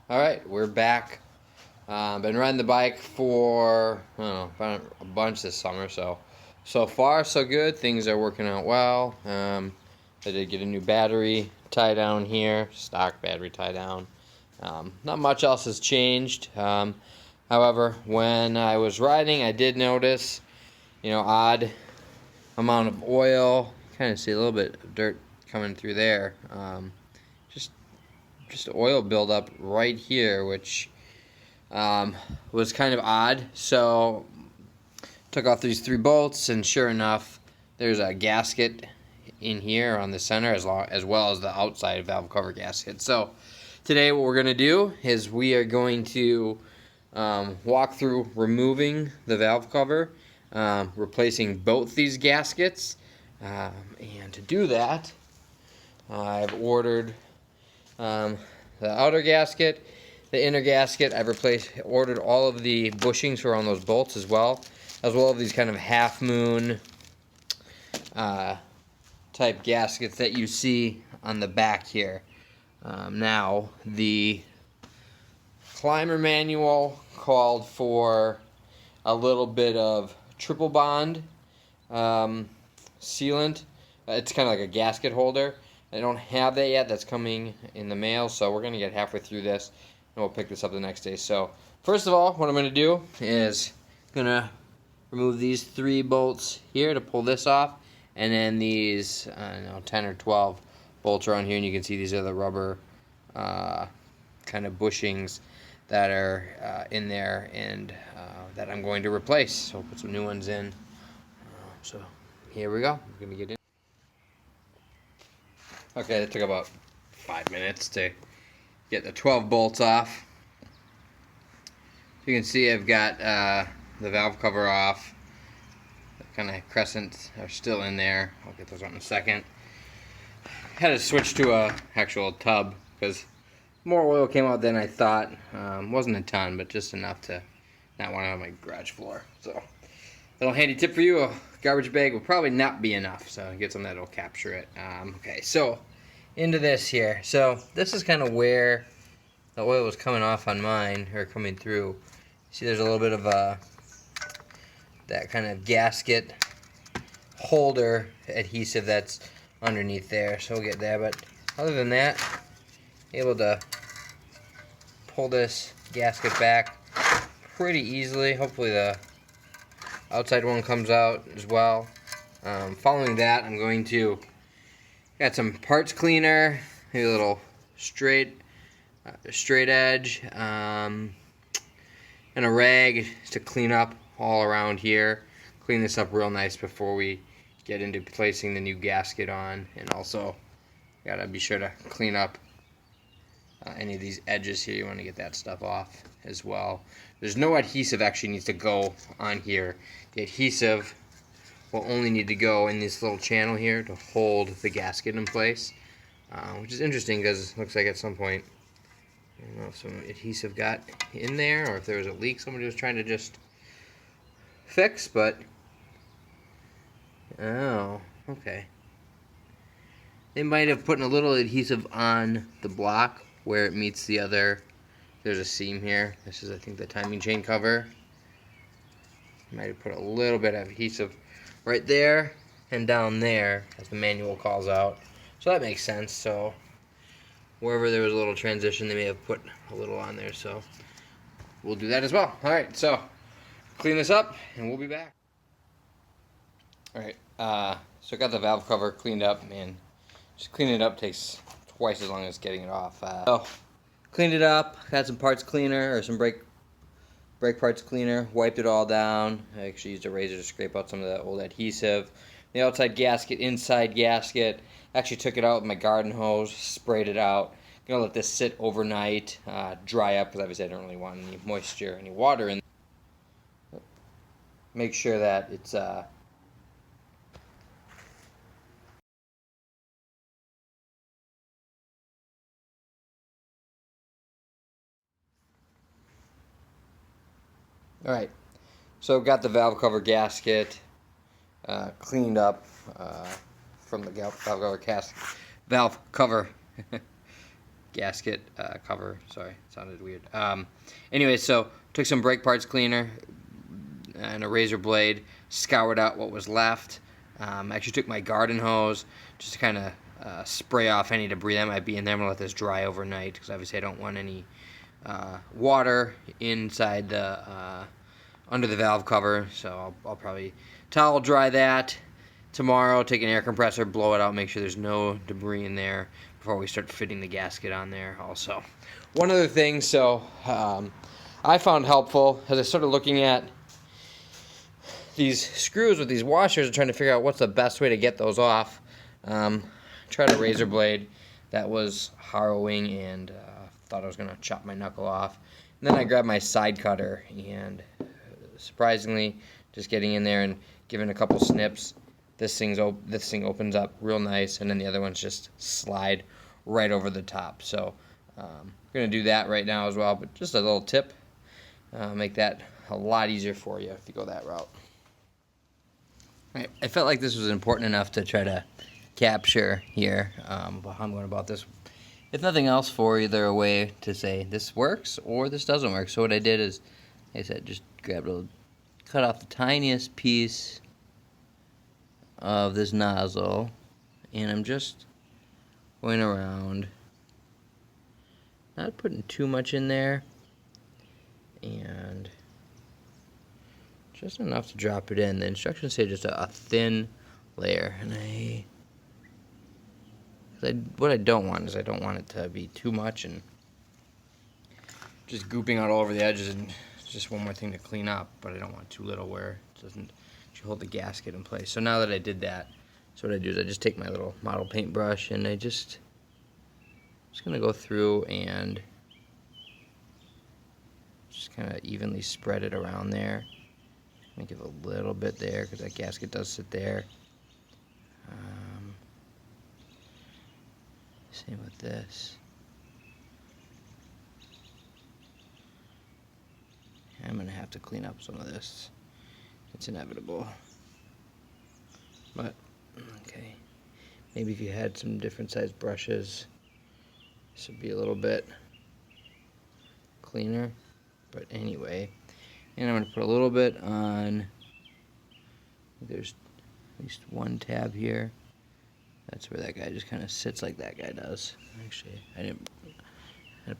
Alright, we're back. Been riding the bike for, I don't know, about a bunch this summer, so far so good. Things are working out well. I did get a new battery tie down here, stock battery tie down. Not much else has changed. However, when I was riding, I did notice, odd amount of oil. Kind of see a little bit of dirt coming through there. Just oil buildup right here, which was kind of odd. So took off these 3 bolts, and sure enough, there's a gasket in here on the center, as well as the outside valve cover gasket. So today what we're going to do is we are going to walk through removing the valve cover, replacing both these gaskets, and to do that I've ordered the outer gasket, the inner gasket. I've ordered all of the bushings for on those bolts as well as these kind of half moon type gaskets that you see on the back here. Now, the climber manual called for a little bit of triple bond sealant. It's kind of like a gasket holder. I don't have that yet. That's coming in the mail, so we're going to get halfway through this, and we'll pick this up the next day. So first of all, what I'm going to do is going to remove these 3 bolts here to pull this off, and then these 10 or 12 bolts around here, and you can see these are the rubber kind of bushings that are in there, and that I'm going to replace. So I'll put some new ones in. So here we go. I'm going to get in. Okay, it took about 5 minutes to get the 12 bolts off. You can see I've got the valve cover off. The kind of crescents are still in there. I'll get those out in a second. Had to switch to a actual tub because more oil came out than I thought. Wasn't a ton, but just enough to not want it on my garage floor. So, little handy tip for you: a garbage bag will probably not be enough. So get something that'll capture it. Okay, so into this here. So this is kind of where the oil was coming off on mine, or coming through. See, there's a little bit of that kind of gasket holder adhesive that's underneath there. So we'll get that. But other than that, able to pull this gasket back pretty easily. Hopefully the outside one comes out as well. Following that, I'm going to got some parts cleaner, maybe a little straight edge, and a rag to clean up all around here. Clean this up real nice before we get into placing the new gasket on, and also gotta be sure to clean up any of these edges here. You want to get that stuff off as well. There's no adhesive actually needs to go on here. The adhesive will only need to go in this little channel here to hold the gasket in place, which is interesting because it looks like at some point, I don't know if some adhesive got in there or if there was a leak somebody was trying to just fix, but oh, okay. They might have put a little adhesive on the block where it meets the other. There's a seam here. This is, I think, the timing chain cover. Might have put a little bit of adhesive right there and down there, as the manual calls out. So that makes sense. So wherever there was a little transition, they may have put a little on there. So we'll do that as well. All right, so clean this up, and we'll be back. All right, so I got the valve cover cleaned up. Man, just cleaning it up takes twice as long as getting it off. So cleaned it up, got some parts cleaner, or some brake parts cleaner, wiped it all down. I actually used a razor to scrape out some of the old adhesive. The outside gasket, inside gasket, actually took it out with my garden hose, sprayed it out. Gonna let this sit overnight, dry up, because obviously I don't really want any moisture, any water in. Make sure that it's Alright, so got the valve cover gasket cleaned up from the valve cover gasket cover. Sorry, it sounded weird. Anyway, so took some brake parts cleaner and a razor blade, scoured out what was left. Actually took my garden hose just to kind of spray off any debris that might be in there. I'm going to let this dry overnight because obviously I don't want any water inside the under the valve cover. So I'll probably towel dry that tomorrow, take an air compressor, blow it out, make sure there's no debris in there before we start fitting the gasket on there also. One other thing, so I found helpful as I started looking at these screws with these washers and trying to figure out what's the best way to get those off. Tried a razor blade that was harrowing and thought I was going to chop my knuckle off. And then I grabbed my side cutter and surprisingly, just getting in there and giving a couple snips, this thing opens up real nice, and then the other ones just slide right over the top. So I'm going to do that right now as well, but just a little tip, make that a lot easier for you if you go that route. I felt like this was important enough to try to capture here how I'm going about this. If nothing else, for either a way to say this works or this doesn't work. So what I did is, like I said, just cut off the tiniest piece of this nozzle, and I'm just going around, not putting too much in there, and just enough to drop it in. The instructions say just a thin layer, and what I don't want is I don't want it to be too much and just gooping out all over the edges, and it's just one more thing to clean up, but I don't want too little where it doesn't hold the gasket in place. So now that I did that, so what I do is I just take my little model paintbrush and I'm just gonna go through and just kind of evenly spread it around there. Let me give a little bit there because that gasket does sit there. Same with this. I'm going to have to clean up some of this. It's inevitable. But, okay. Maybe if you had some different sized brushes, this would be a little bit cleaner. But anyway, and I'm going to put a little bit on, there's at least one tab here. That's where that guy just kind of sits like that guy does. Actually, I didn't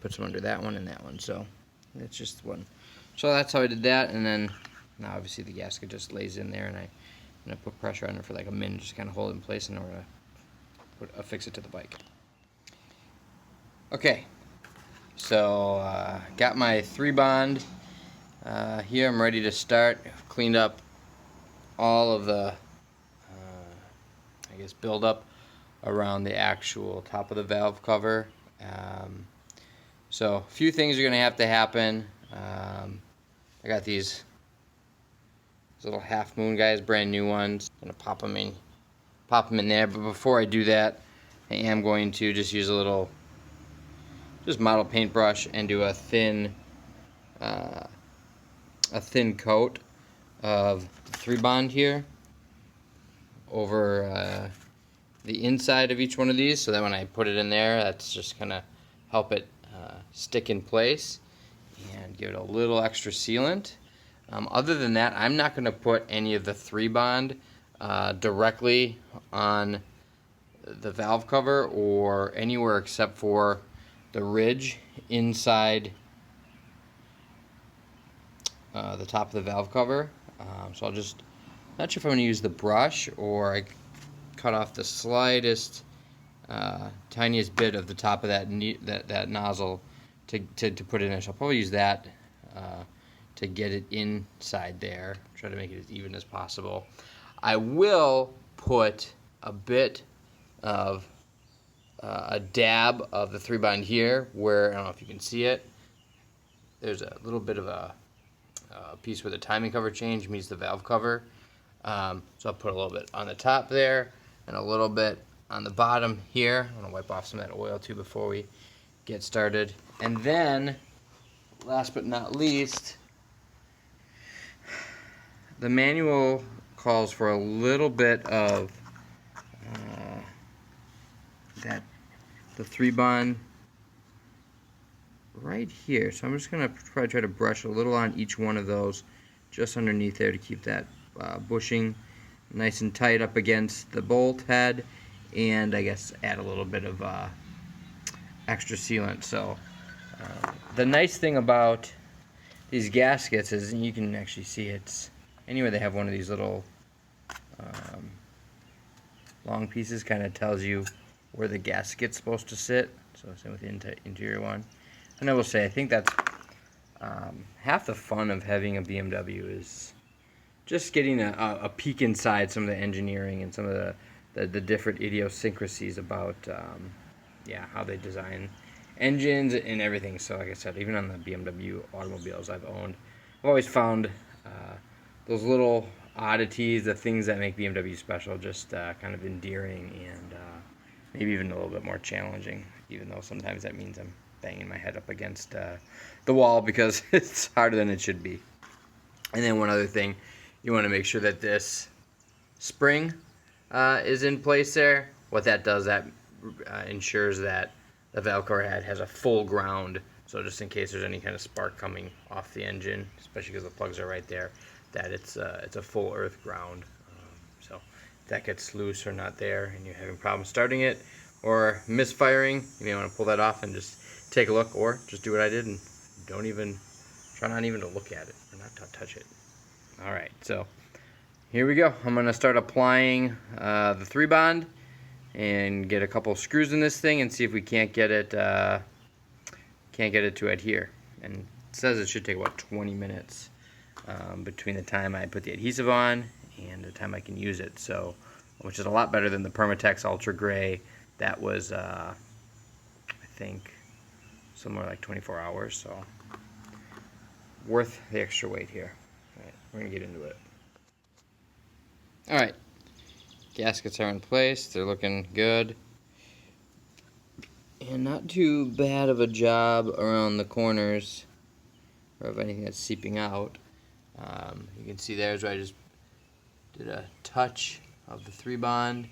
put some under that one and that one, so that's just one. So that's how I did that, and then now obviously the gasket just lays in there, and I'm going to put pressure on it for like a minute, just kind of hold it in place, and then we're going to affix it to the bike. Okay, so got my 3-bond here. I'm ready to start. I've cleaned up all of the, I guess, buildup around the actual top of the valve cover. So a few things are going to have to happen. I got these little half moon guys, brand new ones. I'm going to pop them in there. But before I do that, I am going to just use a little, just model paintbrush and do a thin coat of 3-bond here over the inside of each one of these, so that when I put it in there, that's just gonna help it stick in place and give it a little extra sealant. Other than that, I'm not gonna put any of the 3-bond directly on the valve cover or anywhere except for the ridge inside the top of the valve cover. So I'll just, not sure if I'm going to use the brush or I cut off the slightest, tiniest bit of the top of that nozzle to put it in. So I'll probably use that to get it inside there. Try to make it as even as possible. I will put a bit of a dab of the 3-bond here, where, I don't know if you can see it, there's a little bit of a piece where the timing cover change meets the valve cover. So I'll put a little bit on the top there and a little bit on the bottom here. I'm going to wipe off some of that oil too before we get started. And then, last but not least, the manual calls for a little bit of the 3-bond right here. So I'm just going to probably try to brush a little on each one of those, just underneath there to keep that bushing nice and tight up against the bolt head, and I guess add a little bit of extra sealant. So the nice thing about these gaskets is, and you can actually see it's anywhere they have one of these little long pieces, kind of tells you where the gasket's supposed to sit. So same with the interior one. And I will say, I think that's half the fun of having a BMW is just getting a peek inside some of the engineering and some of the different idiosyncrasies about yeah, how they design engines and everything. So like I said, even on the BMW automobiles I've owned, I've always found those little oddities, the things that make BMW special, just kind of endearing and maybe even a little bit more challenging, even though sometimes that means I'm banging my head up against the wall because it's harder than it should be. And then one other thing, you want to make sure that this spring is in place there. What that does, that ensures that the valve cover head has a full ground, so just in case there's any kind of spark coming off the engine, especially because the plugs are right there, that it's a full earth ground. So if that gets loose or not there and you're having problems starting it or misfiring, you may want to pull that off and just take a look, or just do what I did and try not even to look at it or not to touch it. Alright, so here we go. I'm going to start applying the 3-bond and get a couple screws in this thing and see if we can't get it to adhere. And it says it should take about 20 minutes between the time I put the adhesive on and the time I can use it. So, which is a lot better than the Permatex Ultra Gray. That was I think somewhere like 24 hours. So worth the extra wait here. All right, we're gonna get into it. All right. Gaskets are in place, they're looking good. And not too bad of a job around the corners or of anything that's seeping out. You can see there's where I just did a touch of the 3-bond,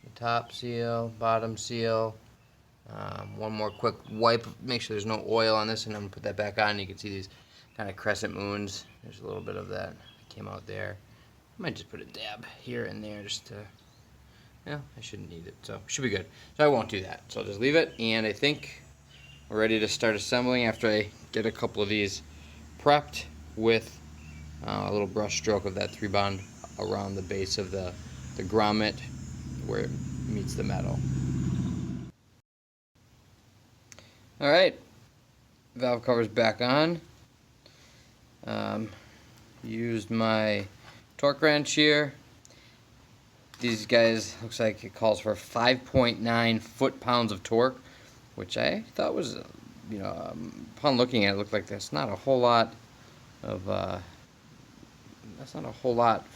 the top seal, bottom seal. One more quick wipe, make sure there's no oil on this, and I'm gonna put that back on. You can see these kind of crescent moons. There's a little bit of that came out there. I might just put a dab here and there just to, yeah, I shouldn't need it, so should be good. So I won't do that, so I'll just leave it, and I think we're ready to start assembling after I get a couple of these prepped with a little brush stroke of that 3-bond around the base of the grommet where it meets the metal. Alright, valve cover's back on. Used my torque wrench here. These guys, looks like it calls for 5.9 foot-pounds of torque, which I thought was, you know, upon looking at it, looked like that's not a whole lot of,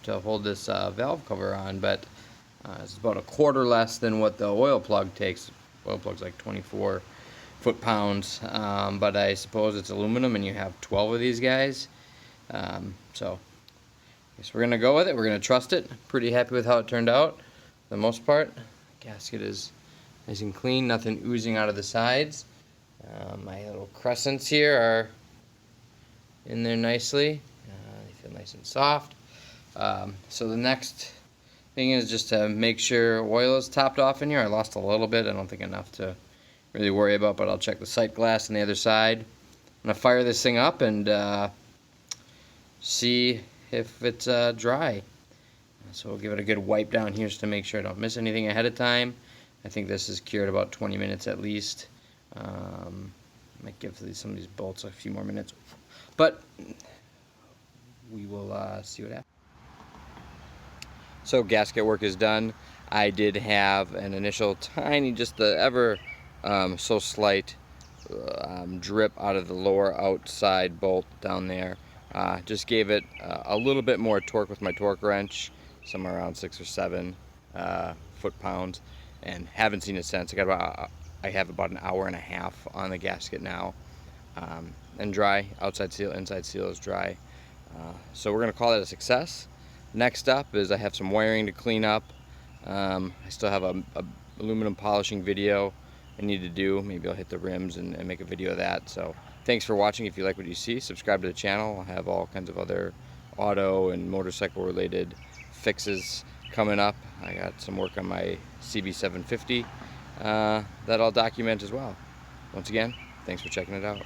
to hold this valve cover on, but it's about a quarter less than what the oil plug takes. Oil plug's like 24 foot-pounds, but I suppose it's aluminum and you have 12 of these guys. So I guess we're going to go with it. We're going to trust it. Pretty happy with how it turned out for the most part. Gasket is nice and clean, nothing oozing out of the sides. My little crescents here are in there nicely. They feel nice and soft. So the next thing is just to make sure oil is topped off in here. I lost a little bit. I don't think enough to really worry about, but I'll check the sight glass on the other side. I'm going to fire this thing up and see if it's dry. So we'll give it a good wipe down here just to make sure I don't miss anything ahead of time. I think this is cured about 20 minutes at least. Might give some of these bolts a few more minutes, but we will see what happens. So gasket work is done. I did have an initial tiny, just the ever so slight drip out of the lower outside bolt down there. Just gave it a little bit more torque with my torque wrench, somewhere around 6 or 7 foot-pounds, and haven't seen it since. I have about an hour and a half on the gasket now, and dry. Outside seal, inside seal is dry. So we're going to call that a success. Next up is I have some wiring to clean up. I still have a aluminum polishing video I need to do. Maybe I'll hit the rims and make a video of that. So thanks for watching. If you like what you see, subscribe to the channel. I'll have all kinds of other auto and motorcycle related fixes coming up. I got some work on my CB750 that I'll document as well. Once again, thanks for checking it out.